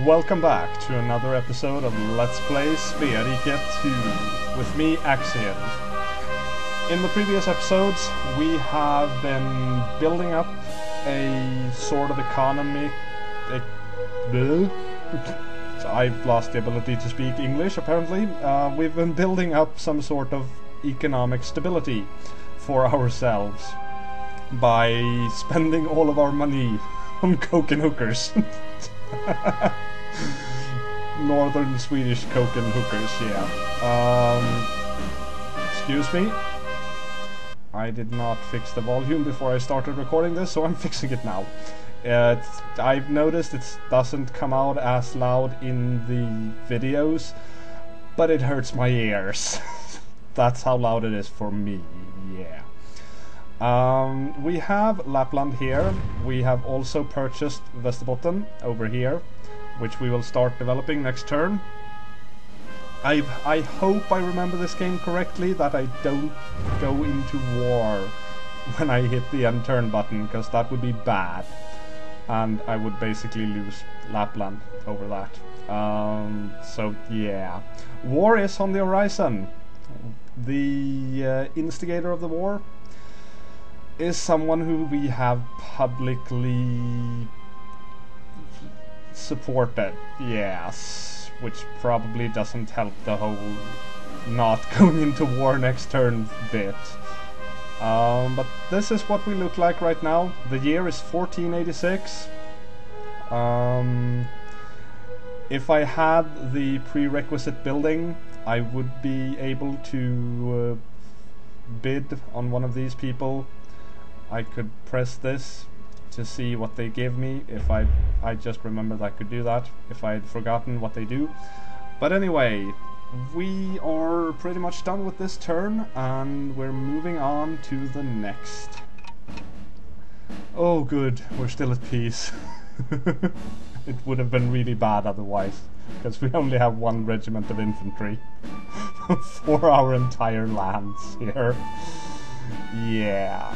Welcome back to another episode of Let's Play Svea Rike II with me, Acciyn. In the previous episodes, we have been building up a sort of economy. I've lost the ability to speak English, apparently. We've been building up some sort of economic stability for ourselves by spending all of our money on coke and hookers. Northern Swedish coke and hookers, yeah. Excuse me. I did not fix the volume before I started recording this, so I'm fixing it now. I've noticed it doesn't come out as loud in the videos, but it hurts my ears. That's how loud it is for me, yeah. We have Lapland here. We have also purchased Västerbotten over here, which we will start developing next turn. I hope I remember this game correctly, that I don't go into war when I hit the end turn button, because that would be bad. And I would basically lose Lapland over that. So yeah. War is on the horizon. The instigator of the war is someone who we have publicly supported, yes, which probably doesn't help the whole not going into war next turn bit. But this is what we look like right now. The year is 1486. If I had the prerequisite building, I would be able to bid on one of these people. I could press this to see what they give me, if I just remembered I could do that, if I had forgotten what they do. But anyway, we are pretty much done with this turn, and we're moving on to the next. Oh good, we're still at peace. It would have been really bad otherwise, because we only have one regiment of infantry for our entire lands here. Yeah.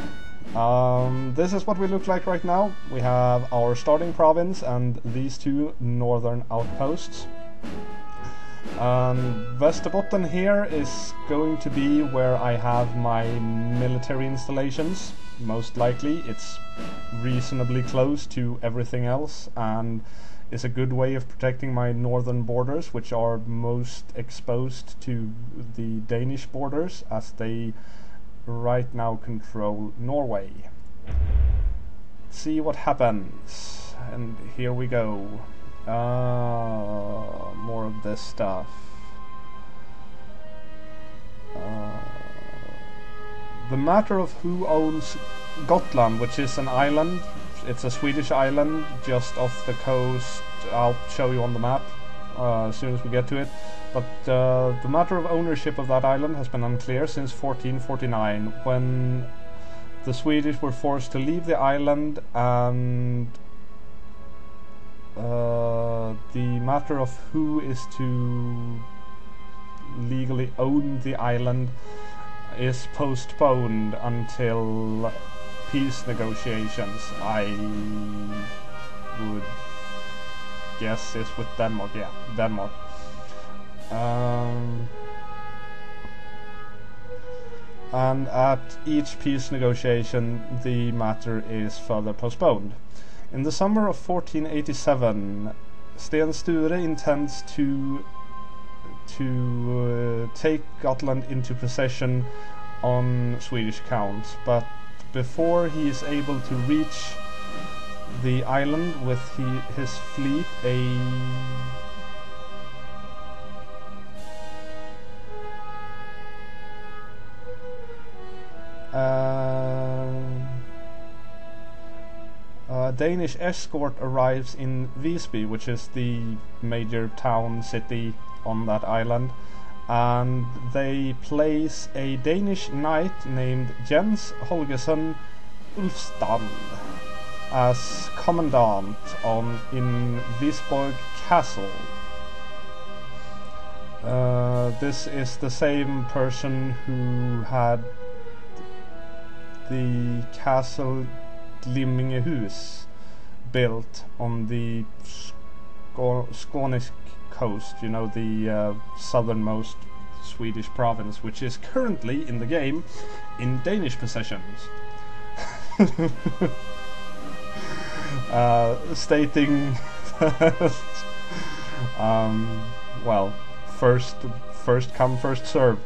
This is what we look like right now. We have our starting province and these two northern outposts. Västerbotten here is going to be where I have my military installations. Most likely it's reasonably close to everything else and is a good way of protecting my northern borders, which are most exposed to the Danish borders, as they right now control Norway. See what happens. And here we go. More of this stuff. The matter of who owns Gotland, which is an island. It's a Swedish island just off the coast. I'll show you on the map as soon as we get to it. But the matter of ownership of that island has been unclear since 1449, when the Swedish were forced to leave the island, and the matter of who is to legally own the island is postponed until peace negotiations. I would guess it's with Denmark, yeah, Denmark. And at each peace negotiation the matter is further postponed. In the summer of 1487, Sten Sture intends to take Gotland into possession on Swedish account, but before he is able to reach the island with his fleet, a Danish escort arrives in Visby, which is the major town city on that island, and they place a Danish knight named Jens Holgersen Ulfstand as commandant in Visborg Castle. This is the same person who had the castle Glimmingehus built on the Skånisk coast, you know, the southernmost Swedish province, which is currently in the game in Danish possessions. Stating that, well, first come, first serve.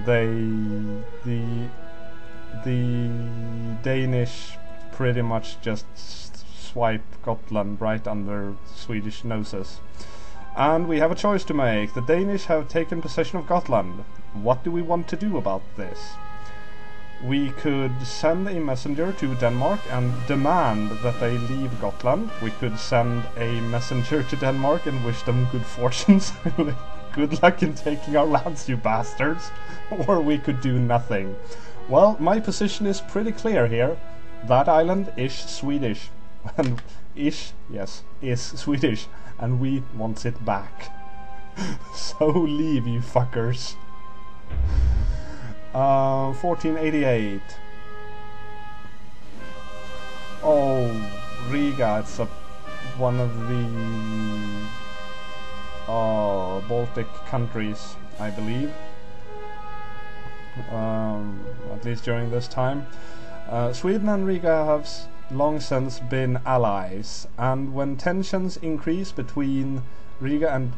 The Danish pretty much just swipe Gotland right under Swedish noses. And we have a choice to make. The Danish have taken possession of Gotland. What do we want to do about this? We could send a messenger to Denmark and demand that they leave Gotland. We could send a messenger to Denmark and wish them good fortunes. Good luck in taking our lands, you bastards. Or we could do nothing. Well, my position is pretty clear here. That island is Swedish. And is Swedish. And we want it back. So leave, you fuckers. 1488. Oh, Riga, it's one of the Baltic countries, I believe. At least during this time. Sweden and Riga have long since been allies, and when tensions increase between Riga and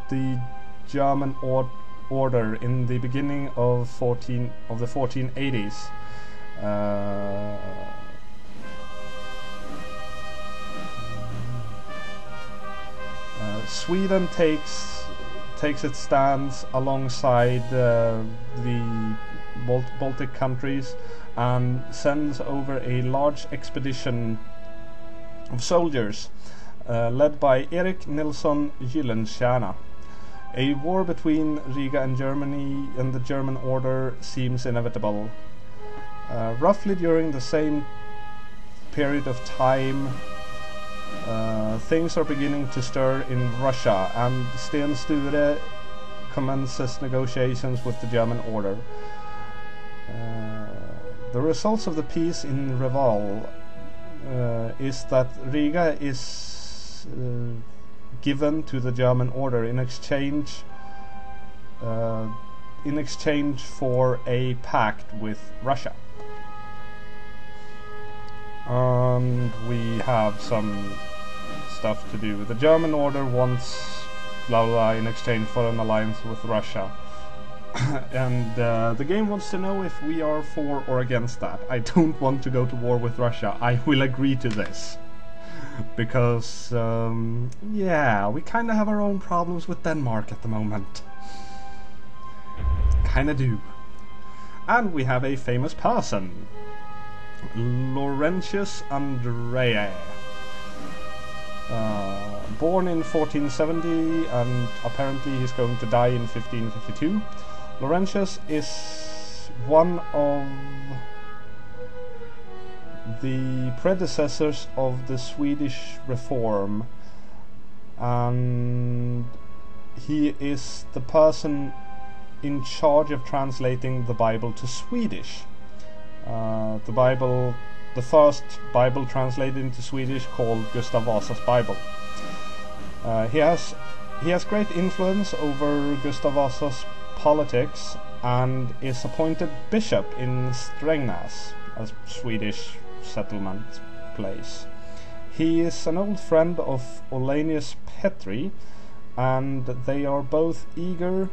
the German order in the beginning of the 1480s, Sweden takes its stance alongside the Baltic countries and sends over a large expedition of soldiers led by Erik Nilsson Gyllenstierna. A war between Riga and Germany and the German order seems inevitable. Roughly during the same period of time, things are beginning to stir in Russia, and Sten Sture commences negotiations with the German order. The results of the peace in Reval is that Riga is given to the German order in exchange for a pact with Russia. And we have some stuff to do. The German order wants blah blah in exchange for an alliance with Russia. And the game wants to know if we are for or against that. I don't want to go to war with Russia. I will agree to this. Because, yeah, we kind of have our own problems with Denmark at the moment. Kinda do. And we have a famous person. Laurentius Andreae. Born in 1470, and apparently he's going to die in 1552. Laurentius is one of the predecessors of the Swedish reform, and he is the person in charge of translating the Bible to Swedish. The first Bible translated into Swedish, called Gustav Vasa's Bible. He has great influence over Gustav Vasa's politics and is appointed bishop in Strängnäs, a Swedish settlement place. He is an old friend of Olenius Petri, and they are both eager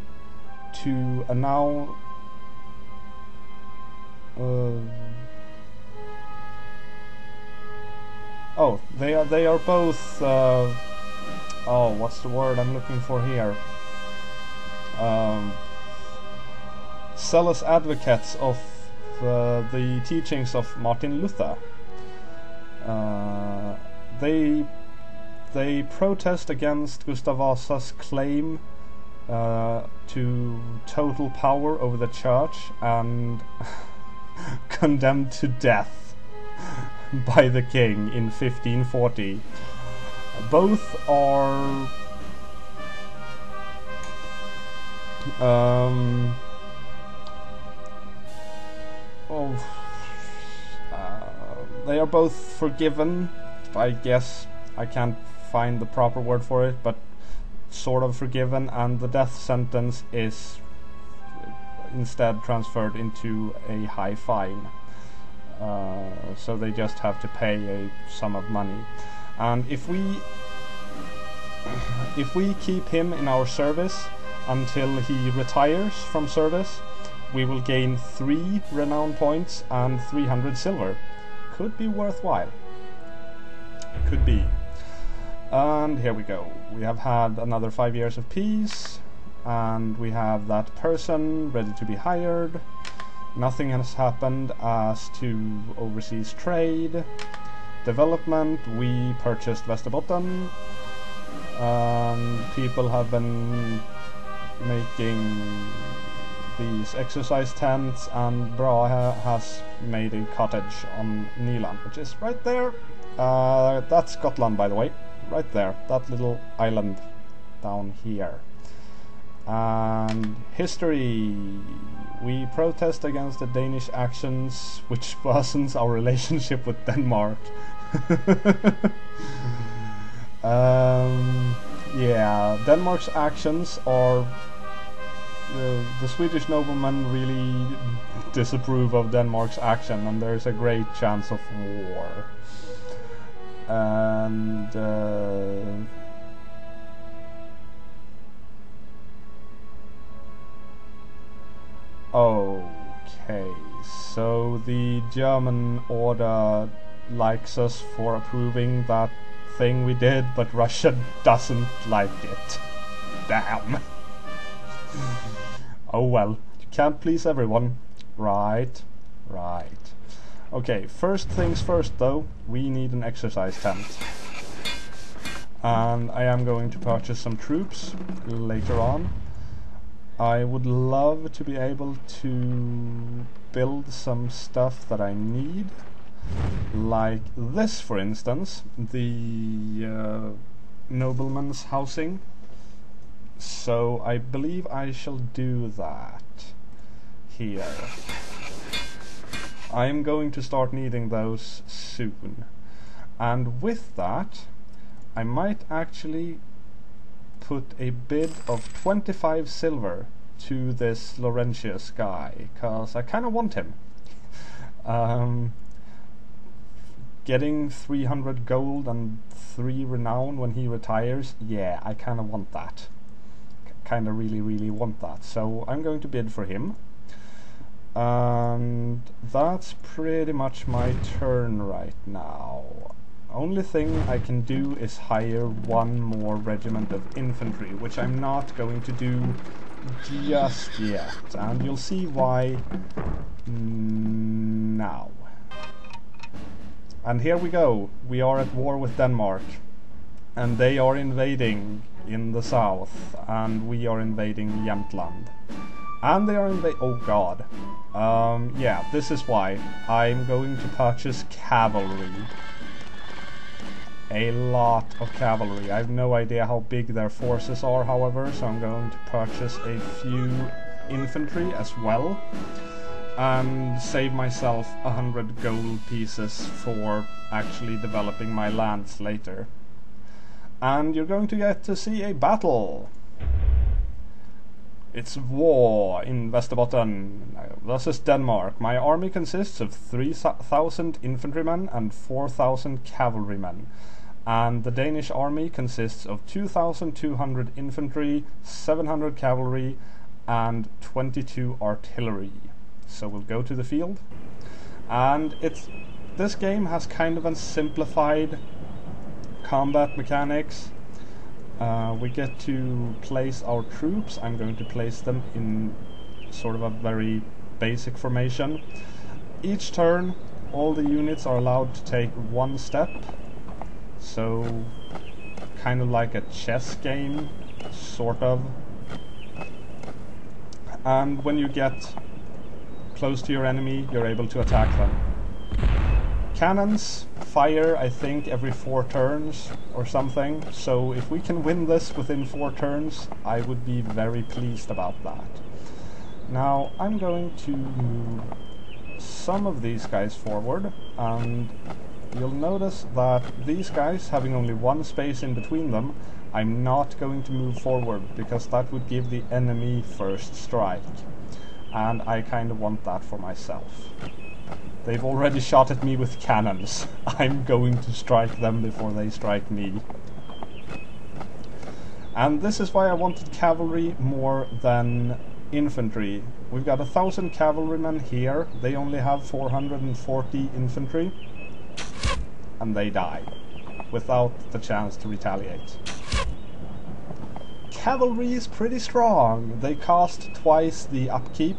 to now they are both what's the word I'm looking for here? Zealous advocates of the teachings of Martin Luther. They protest against Gustav Vasa's claim to total power over the church, and condemned to death by the king in 1540. Both are they are both forgiven, I guess, I can't find the proper word for it, but sort of forgiven, and the death sentence is instead transferred into a high fine. So they just have to pay a sum of money. And if we keep him in our service until he retires from service, we will gain 3 renown points and 300 silver. Could be worthwhile. Could be. And here we go. We have had another 5 years of peace, and we have that person ready to be hired. Nothing has happened as to overseas trade. Development, we purchased Västerbotten. People have been making these exercise tents, and Brahe has made a cottage on Nyland, which is right there. That's Gotland, by the way. Right there, that little island down here. And history. We protest against the Danish actions, which worsens our relationship with Denmark. Yeah, Denmark's actions are... the Swedish noblemen really disapprove of Denmark's action, and there's a great chance of war. And... okay, so the German order likes us for approving that thing we did, but Russia doesn't like it. Damn. Oh well, you can't please everyone. Right. Okay, first things first though, we need an exercise tent. And I am going to purchase some troops later on. I would love to be able to build some stuff that I need, like this for instance, the nobleman's housing. So I believe I shall do that here. I am going to start needing those soon, and with that I might actually put a bid of 25 silver to this Laurentius guy, cause I kinda want him. Getting 300 gold and 3 renown when he retires, yeah, I kinda want that. Kinda really want that, so I'm going to bid for him. And that's pretty much my turn right now. Only thing I can do is hire 1 more regiment of infantry, which I'm not going to do just yet, and you'll see why now. And here we go, we are at war with Denmark, and they are invading in the south, and we are invading Jämtland. And they are oh god. Yeah, this is why I'm going to purchase cavalry. A lot of cavalry. I have no idea how big their forces are, however, so I'm going to purchase a few infantry as well, and save myself 100 gold pieces for actually developing my lands later. And you're going to get to see a battle. It's war in Västerbotten versus Denmark. My army consists of 3,000 infantrymen and 4,000 cavalrymen. And the Danish army consists of 2,200 infantry, 700 cavalry, and 22 artillery. So we'll go to the field. And this game has kind of a simplified combat mechanics. We get to place our troops. I'm going to place them in sort of a very basic formation. Each turn, all the units are allowed to take 1 step. So, kind of like a chess game, sort of. And when you get close to your enemy, you're able to attack them. Cannons fire, I think, every 4 turns or something, so if we can win this within 4 turns, I would be very pleased about that. Now, I'm going to move some of these guys forward, and you'll notice that these guys, having only one space in between them, I'm not going to move forward, because that would give the enemy first strike. And I kind of want that for myself. They've already shot at me with cannons. I'm going to strike them before they strike me. And this is why I wanted cavalry more than infantry. We've got 1,000 cavalrymen here. They only have 440 infantry. And they die without the chance to retaliate. Cavalry is pretty strong. They cost twice the upkeep,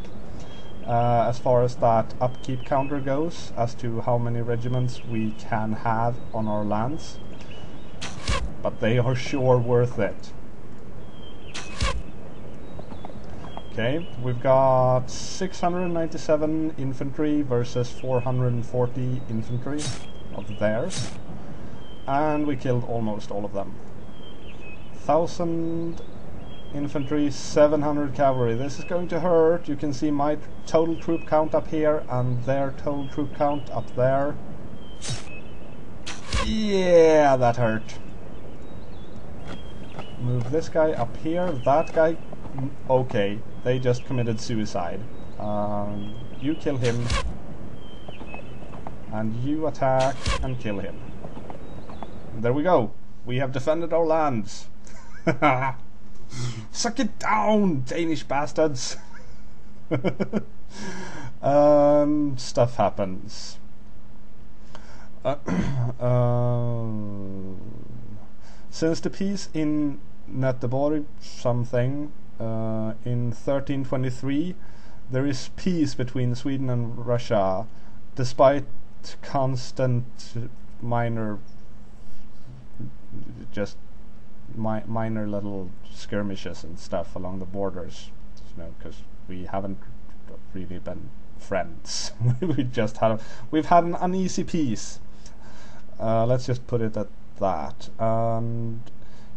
as far as that upkeep counter goes, as to how many regiments we can have on our lands. But they are sure worth it. Okay, we've got 697 infantry versus 440 infantry of theirs. And we killed almost all of them. 1,000 infantry, 700 cavalry. This is going to hurt. You can see my total troop count up here and their total troop count up there. Yeah, that hurt. Move this guy up here. That guy... Okay, they just committed suicide. You kill him. And you attack and kill him. There we go. We have defended our lands. Suck it down, Danish bastards. Stuff happens. Since the peace in Göteborg something in 1323, there is peace between Sweden and Russia, despite constant minor little skirmishes and stuff along the borders, you know, because we haven't really been friends. We've had an uneasy peace. Let's just put it at that. And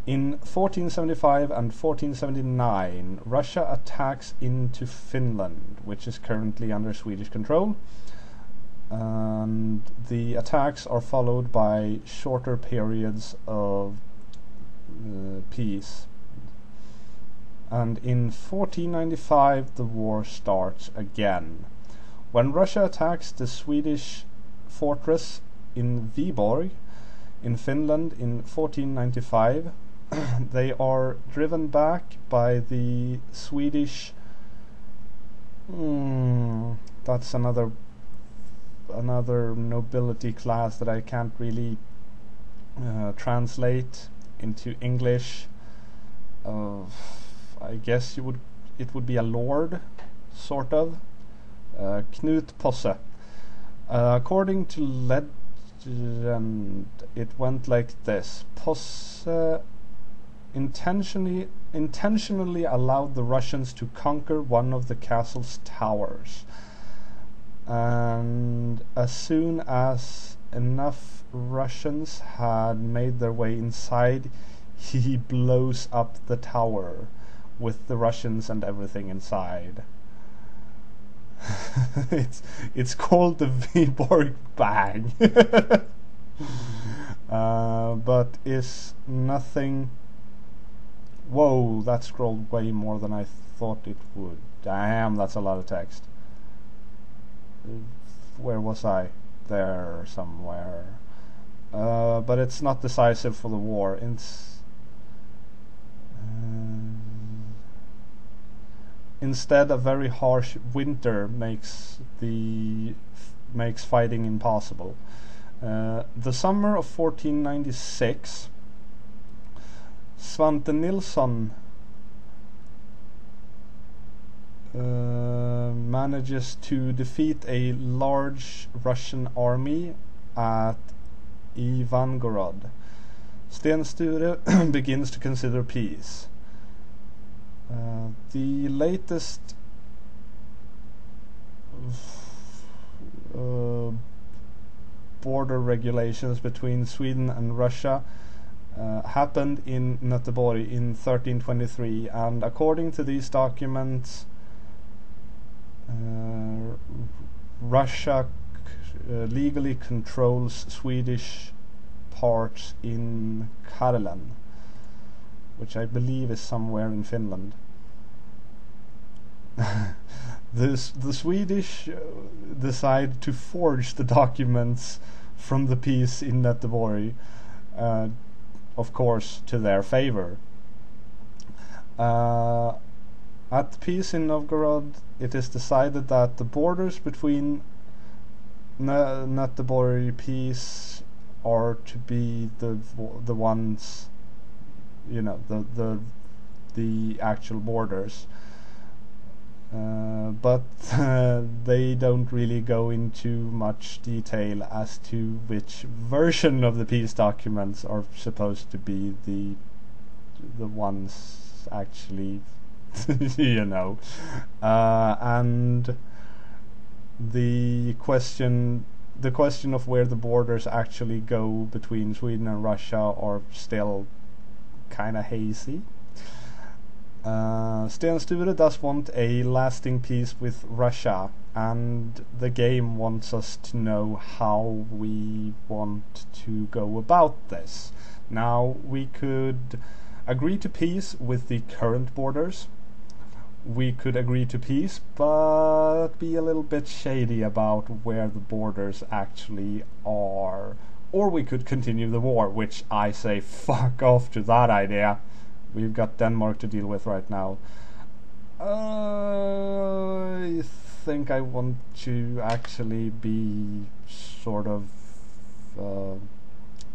in 1475 and 1479, Russia attacks into Finland, which is currently under Swedish control. And the attacks are followed by shorter periods of peace. And in 1495 the war starts again. When Russia attacks the Swedish fortress in Viborg in Finland in 1495, they are driven back by the Swedish... that's another nobility class that I can't really translate into English. I guess it would be a lord, sort of. Knut Posse. According to legend, it went like this. Posse intentionally allowed the Russians to conquer one of the castle's towers. And as soon as enough Russians had made their way inside, he blows up the tower with the Russians and everything inside. It's called the Viborg Bang. But is nothing... Whoa, that scrolled way more than I thought it would. Damn, that's a lot of text. Where was I? There somewhere. But it's not decisive for the war. Instead, a very harsh winter makes fighting impossible. The summer of 1496, Svante Nilsson manages to defeat a large Russian army at Ivangorod. Sten Sture begins to consider peace. The latest border regulations between Sweden and Russia happened in Göteborg in 1323, and according to these documents, Russia legally controls Swedish parts in Gotland, which I believe is somewhere in Finland. The Swedish decide to forge the documents from the peace in Göteborg, of course, to their favor. At the peace in Novgorod, it is decided that the borders between Göteborg peace are to be the ones, you know, the actual borders. But they don't really go into much detail as to which version of the peace documents are supposed to be the ones actually, you know. And the question of where the borders actually go between Sweden and Russia are still kind of hazy. Sten Sture does want a lasting peace with Russia, and the game wants us to know how we want to go about this. Now, we could agree to peace with the current borders. We could agree to peace, but be a little bit shady about where the borders actually are. Or we could continue the war, which I say fuck off to that idea. We've got Denmark to deal with right now. I think I want to actually be sort of...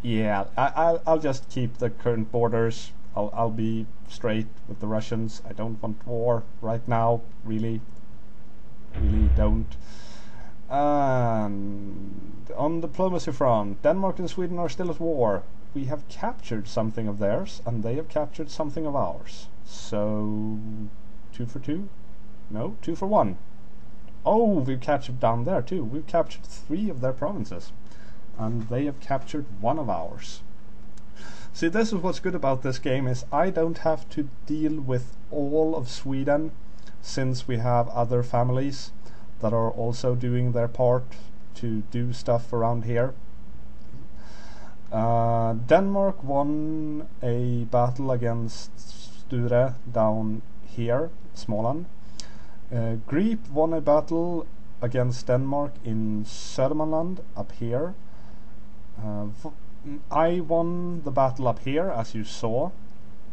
yeah, I'll just keep the current borders. I'll be straight with the Russians. I don't want war right now, really don't. And on diplomacy front, Denmark and Sweden are still at war. We have captured something of theirs, and they have captured something of ours. So, 2 for 2? No, 2 for 1. Oh, we've captured down there too. We've captured 3 of their provinces, and they have captured 1 of ours. See, this is what's good about this game, is I don't have to deal with all of Sweden, since we have other families that are also doing their part to do stuff around here. Denmark won a battle against Sture down here, Småland. Grip won a battle against Denmark in Södermanland, up here. I won the battle up here, as you saw.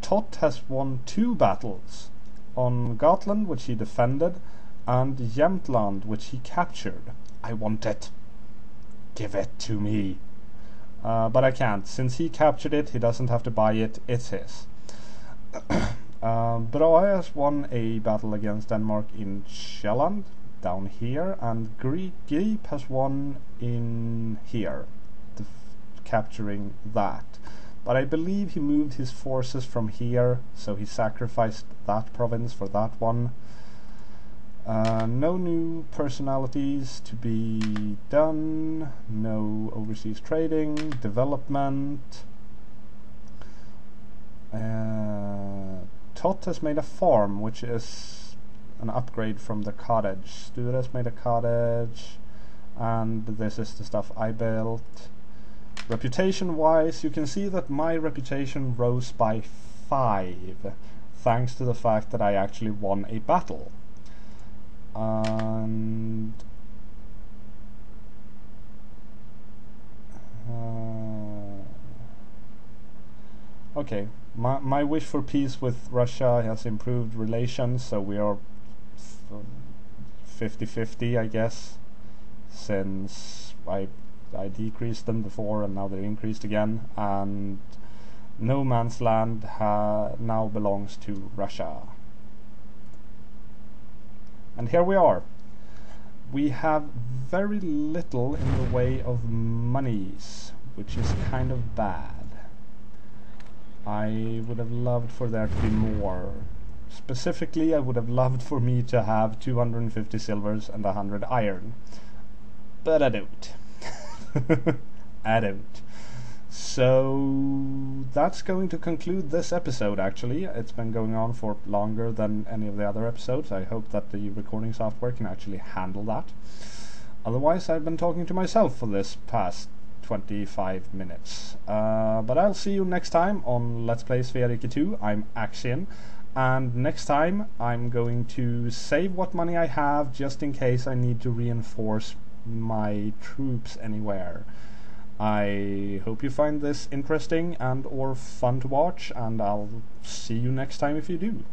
Tot has won 2 battles, on Gotland, which he defended, and Jämtland, which he captured. I want it. Give it to me. But I can't. Since he captured it, he doesn't have to buy it. It's his. Brahe has won a battle against Denmark in Sjælland, down here, and Grip has won in here, capturing that. But I believe he moved his forces from here, so he sacrificed that province for that one. No new personalities to be done, no overseas trading, development. Tot has made a farm, which is an upgrade from the cottage. Sture has made a cottage, and this is the stuff I built. Reputation wise, you can see that my reputation rose by 5, thanks to the fact that I actually won a battle. And okay, my wish for peace with Russia has improved relations, so we are 50-50, I guess, since I decreased them before and now they're increased again, and no man's land now belongs to Russia. And here we are. We have very little in the way of monies, which is kind of bad. I would have loved for there to be more. Specifically, I would have loved for me to have 250 silvers and 100 iron. But I don't. I don't. So that's going to conclude this episode, actually. It's been going on for longer than any of the other episodes. I hope that the recording software can actually handle that. Otherwise, I've been talking to myself for this past 25 minutes. But I'll see you next time on Let's Play Svea Rike II. I'm Acciyn, and next time I'm going to save what money I have just in case I need to reinforce my troops anywhere. I hope you find this interesting and or fun to watch, and I'll see you next time if you do.